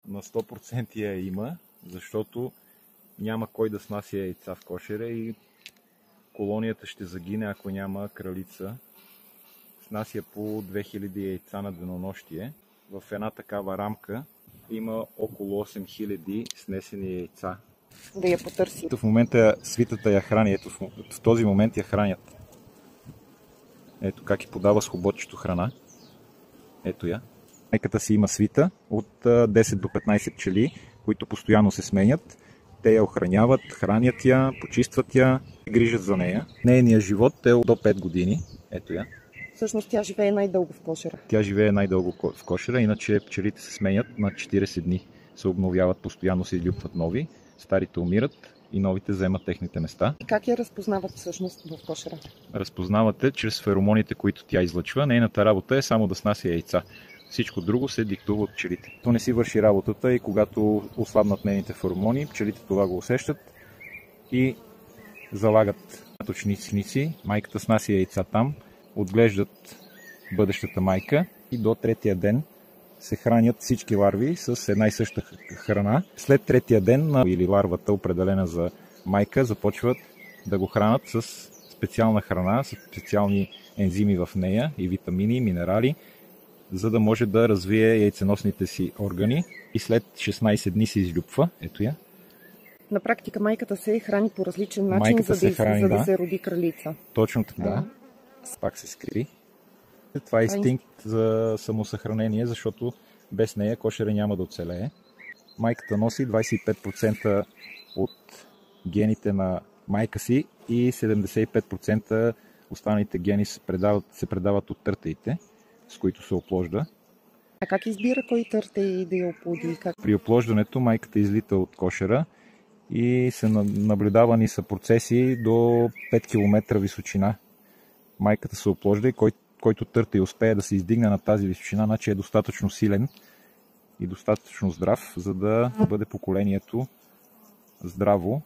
На 100% я има, защото няма кой да снася яйца в кошера и колонията ще загине, ако няма кралица. Снася по 2000 яйца на денонощие. В една такава рамка има около 8000 снесени яйца. Да я потърсим. В момента свитата я храни. Ето, в този момент я хранят. Ето как и подава с хоботчето храна. Ето я. Майката си има свита от 10 до 15 пчели, които постоянно се сменят. Те я охраняват, хранят я, почистват я, грижат за нея. Нейният живот е до 5 години. Ето я. Всъщност тя живее най-дълго в кошера. Тя живее най-дълго в кошера, иначе пчелите се сменят на 40 дни. Се обновяват, постоянно се излюпват нови, старите умират и новите вземат техните места. И как я разпознават всъщност в кошера? Разпознавате чрез феромоните, които тя излъчва. Нейната работа е само да снася яйца. Всичко друго се диктува от пчелите. То не си върши работата и когато ослабнат нейните феромони, пчелите това го усещат и залагат точници. Майката снася яйца там, отглеждат бъдещата майка и до третия ден се хранят всички ларви с една и съща храна. След третия ден или ларвата, определена за майка, започват да го хранят с специална храна, с специални ензими в нея и витамини, минерали, за да може да развие яйценосните си органи и след 16 дни се излюпва. Ето я. На практика майката се храни по различен начин, за да се роди кралица. Точно така, да. Пак се скри. Това е инстинкт за самосъхранение, защото без нея кошера няма да оцелее. Майката носи 25% от гените на майка си и 75% останалите гени се предават от търтеите, с които се опложда. А как избира кой търтей да я оплоди? При оплождането майката излита от кошера и се наблюдавани са процеси до 5 км височина. Майката се опложда и който търтей успее да се издигне на тази височина, значи е достатъчно силен и достатъчно здрав, за да бъде поколението здраво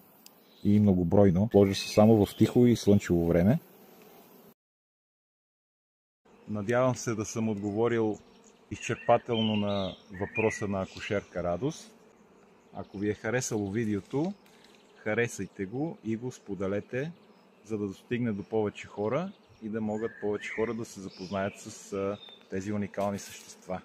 и многобройно. Пложи се само в тихо и слънчево време. Надявам се да съм отговорил изчерпателно на въпроса на акушерка Радост. Ако ви е харесало видеото, харесайте го и го споделете, за да достигне до повече хора и да могат повече хора да се запознаят с тези уникални същества.